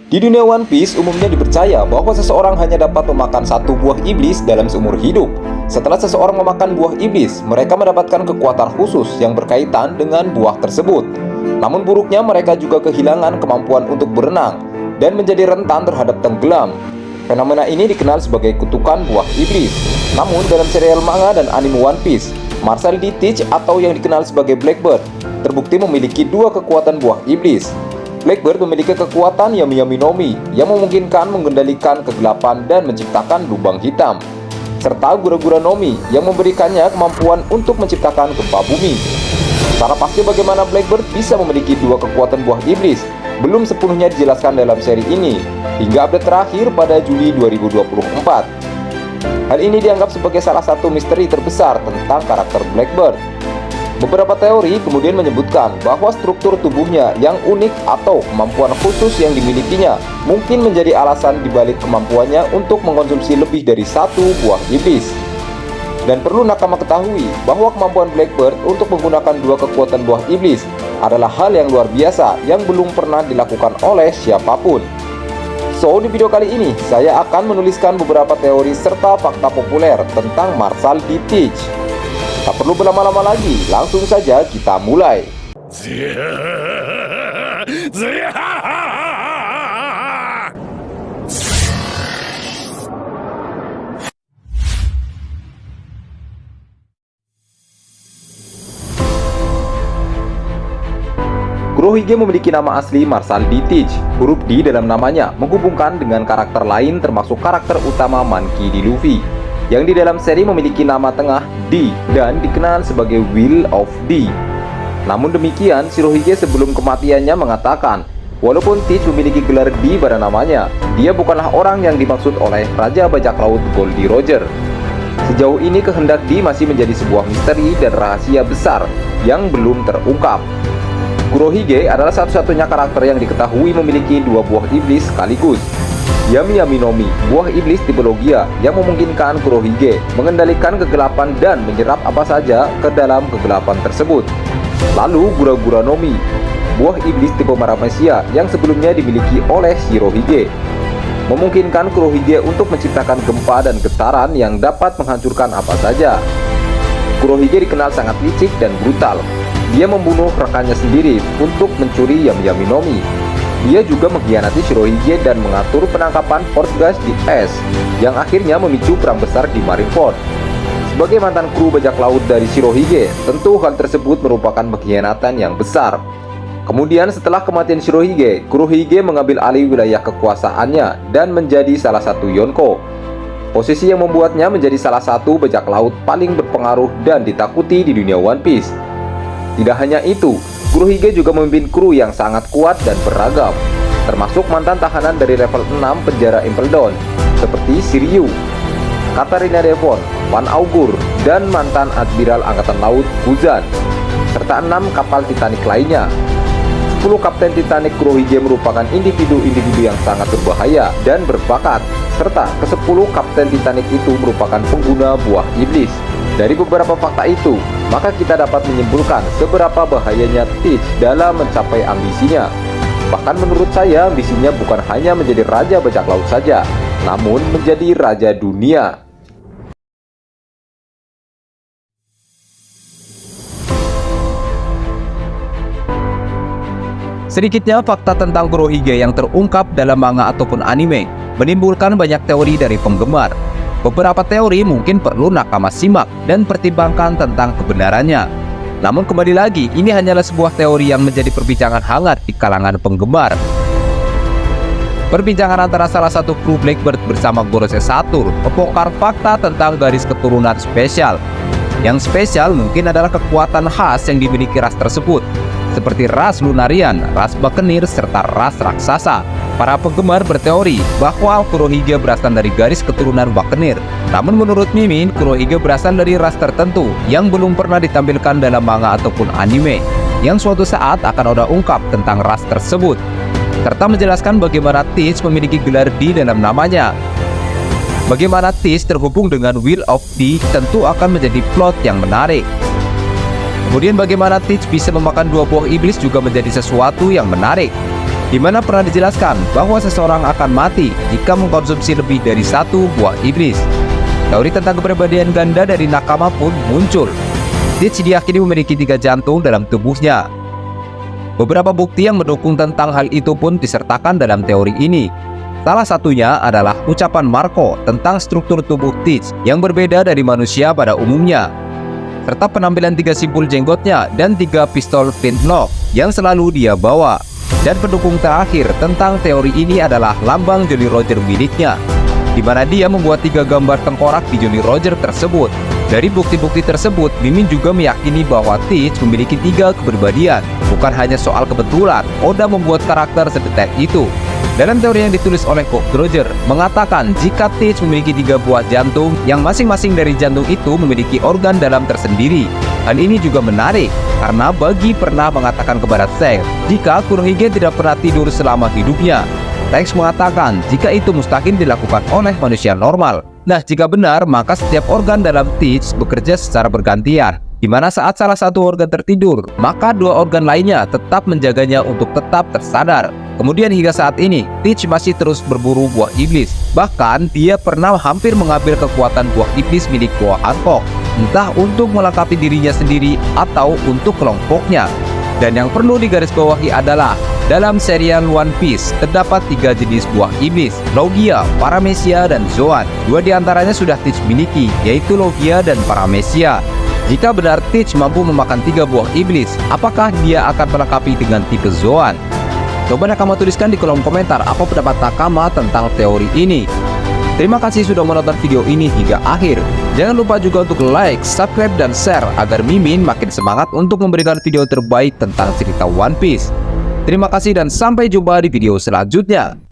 Di dunia One Piece umumnya dipercaya bahwa seseorang hanya dapat memakan satu buah iblis dalam seumur hidup. Setelah seseorang memakan buah iblis, mereka mendapatkan kekuatan khusus yang berkaitan dengan buah tersebut. Namun buruknya mereka juga kehilangan kemampuan untuk berenang dan menjadi rentan terhadap tenggelam. Fenomena ini dikenal sebagai kutukan buah iblis. Namun dalam serial manga dan anime One Piece, Marshall D. Teach atau yang dikenal sebagai Blackbeard terbukti memiliki dua kekuatan buah iblis. Blackbeard memiliki kekuatan Yami Yami no Mi yang memungkinkan mengendalikan kegelapan dan menciptakan lubang hitam, serta Gura Gura no Mi yang memberikannya kemampuan untuk menciptakan gempa bumi. Secara pasti bagaimana Blackbeard bisa memiliki dua kekuatan buah iblis belum sepenuhnya dijelaskan dalam seri ini, hingga update terakhir pada Juli 2024. Hal ini dianggap sebagai salah satu misteri terbesar tentang karakter Blackbeard. Beberapa teori kemudian menyebutkan bahwa struktur tubuhnya yang unik atau kemampuan khusus yang dimilikinya mungkin menjadi alasan dibalik kemampuannya untuk mengkonsumsi lebih dari satu buah iblis. Dan perlu nakama ketahui bahwa kemampuan Blackbeard untuk menggunakan dua kekuatan buah iblis adalah hal yang luar biasa yang belum pernah dilakukan oleh siapapun. So, di video kali ini saya akan menuliskan beberapa teori serta fakta populer tentang Marshall D. Teach. Tak perlu berlama-lama lagi, langsung saja kita mulai. Kurohige memiliki nama asli Marshall D. Teach. Huruf D dalam namanya menghubungkan dengan karakter lain termasuk karakter utama Monkey D. Luffy, yang di dalam seri memiliki nama tengah D dan dikenal sebagai Will of D. Namun demikian, Shirohige sebelum kematiannya mengatakan, walaupun Teach memiliki gelar D pada namanya, dia bukanlah orang yang dimaksud oleh Raja Bajak Laut Goldie Roger. Sejauh ini kehendak D masih menjadi sebuah misteri dan rahasia besar yang belum terungkap. Kurohige adalah satu-satunya karakter yang diketahui memiliki dua buah iblis sekaligus. Yami Yami no Mi, buah iblis tipe Logia yang memungkinkan Kurohige mengendalikan kegelapan dan menyerap apa saja ke dalam kegelapan tersebut. Lalu Gura Gura no Mi, buah iblis tipe Paramecia yang sebelumnya dimiliki oleh Shirohige, memungkinkan Kurohige untuk menciptakan gempa dan getaran yang dapat menghancurkan apa saja. Kurohige dikenal sangat licik dan brutal. Dia membunuh rekannya sendiri untuk mencuri Yami Yami no Mi. Dia juga mengkhianati Shirohige dan mengatur penangkapan Fort Gas di es, yang akhirnya memicu perang besar di Marineford. Sebagai mantan kru bajak laut dari Shirohige, tentu hal tersebut merupakan pengkhianatan yang besar. Kemudian setelah kematian Shirohige, Kurohige mengambil alih wilayah kekuasaannya dan menjadi salah satu Yonko, posisi yang membuatnya menjadi salah satu bajak laut paling berpengaruh dan ditakuti di dunia One Piece. Tidak hanya itu, Kurohige juga memimpin kru yang sangat kuat dan beragam, termasuk mantan tahanan dari level 6 penjara Impel Down seperti Shiryu, Katarina Devon, Van Augur, dan mantan Admiral Angkatan Laut Buzan, serta 6 kapal Titanic lainnya. 10 kapten Titanic Kurohige merupakan individu-individu yang sangat berbahaya dan berbakat, serta ke-10 kapten Titanic itu merupakan pengguna buah iblis. Dari beberapa fakta itu, maka kita dapat menyimpulkan seberapa bahayanya Teach dalam mencapai ambisinya. Bahkan menurut saya, ambisinya bukan hanya menjadi raja bajak laut saja, namun menjadi raja dunia. Sedikitnya fakta tentang Kurohige yang terungkap dalam manga ataupun anime menimbulkan banyak teori dari penggemar. Beberapa teori mungkin perlu nakama simak dan pertimbangkan tentang kebenarannya. Namun kembali lagi, ini hanyalah sebuah teori yang menjadi perbincangan hangat di kalangan penggemar. Perbincangan antara salah satu kru Blackbeard bersama Gorosei Satur membongkar fakta tentang garis keturunan spesial. Yang spesial mungkin adalah kekuatan khas yang dimiliki ras tersebut, seperti ras Lunarian, ras Buccaneer, serta ras raksasa. Para penggemar berteori bahwa Kurohige berasal dari garis keturunan Buccaneer. Namun menurut Mimin, Kurohige berasal dari ras tertentu yang belum pernah ditampilkan dalam manga ataupun anime, yang suatu saat akan ada ungkap tentang ras tersebut, serta menjelaskan bagaimana Teach memiliki gelar D dalam namanya. Bagaimana Teach terhubung dengan Will of D tentu akan menjadi plot yang menarik. Kemudian bagaimana Teach bisa memakan dua buah iblis juga menjadi sesuatu yang menarik. di mana pernah dijelaskan bahwa seseorang akan mati jika mengkonsumsi lebih dari satu buah iblis. Teori tentang kepribadian ganda dari Nakama pun muncul. Teach diyakini memiliki 3 jantung dalam tubuhnya. Beberapa bukti yang mendukung tentang hal itu pun disertakan dalam teori ini. Salah satunya adalah ucapan Marco tentang struktur tubuh Teach yang berbeda dari manusia pada umumnya, serta penampilan 3 simpul jenggotnya dan 3 pistol flintlock yang selalu dia bawa. Dan pendukung terakhir tentang teori ini adalah lambang Jolly Roger miliknya, di mana dia membuat 3 gambar tengkorak di Jolly Roger tersebut. Dari bukti-bukti tersebut, Mimin juga meyakini bahwa Teach memiliki 3 kepribadian. Bukan hanya soal kebetulan Oda membuat karakter sedetail itu. Dalam teori yang ditulis oleh Cobb Roger, mengatakan jika Teach memiliki 3 buah jantung, yang masing-masing dari jantung itu memiliki organ dalam tersendiri. Hal ini juga menarik, karena Buggy pernah mengatakan kepada Shanks jika Kurohige tidak pernah tidur selama hidupnya. Shanks mengatakan jika itu mustahil dilakukan oleh manusia normal. Nah, jika benar, maka setiap organ dalam Teach bekerja secara bergantian, di mana saat salah satu organ tertidur, maka 2 organ lainnya tetap menjaganya untuk tetap tersadar. Kemudian hingga saat ini, Teach masih terus berburu buah iblis. Bahkan, dia pernah hampir mengambil kekuatan buah iblis milik buah Hancock, entah untuk melengkapi dirinya sendiri atau untuk kelompoknya. Dan yang perlu digarisbawahi adalah, dalam serial One Piece, terdapat 3 jenis buah iblis, Logia, Paramecia, dan Zoan. 2 diantaranya sudah Teach miliki, yaitu Logia dan Paramecia. Jika benar Teach mampu memakan 3 buah iblis, apakah dia akan melengkapi dengan tipe Zoan? Coba Nakama tuliskan di kolom komentar apa pendapat Nakama tentang teori ini. Terima kasih sudah menonton video ini hingga akhir. Jangan lupa juga untuk like, subscribe, dan share agar Mimin makin semangat untuk memberikan video terbaik tentang cerita One Piece. Terima kasih dan sampai jumpa di video selanjutnya.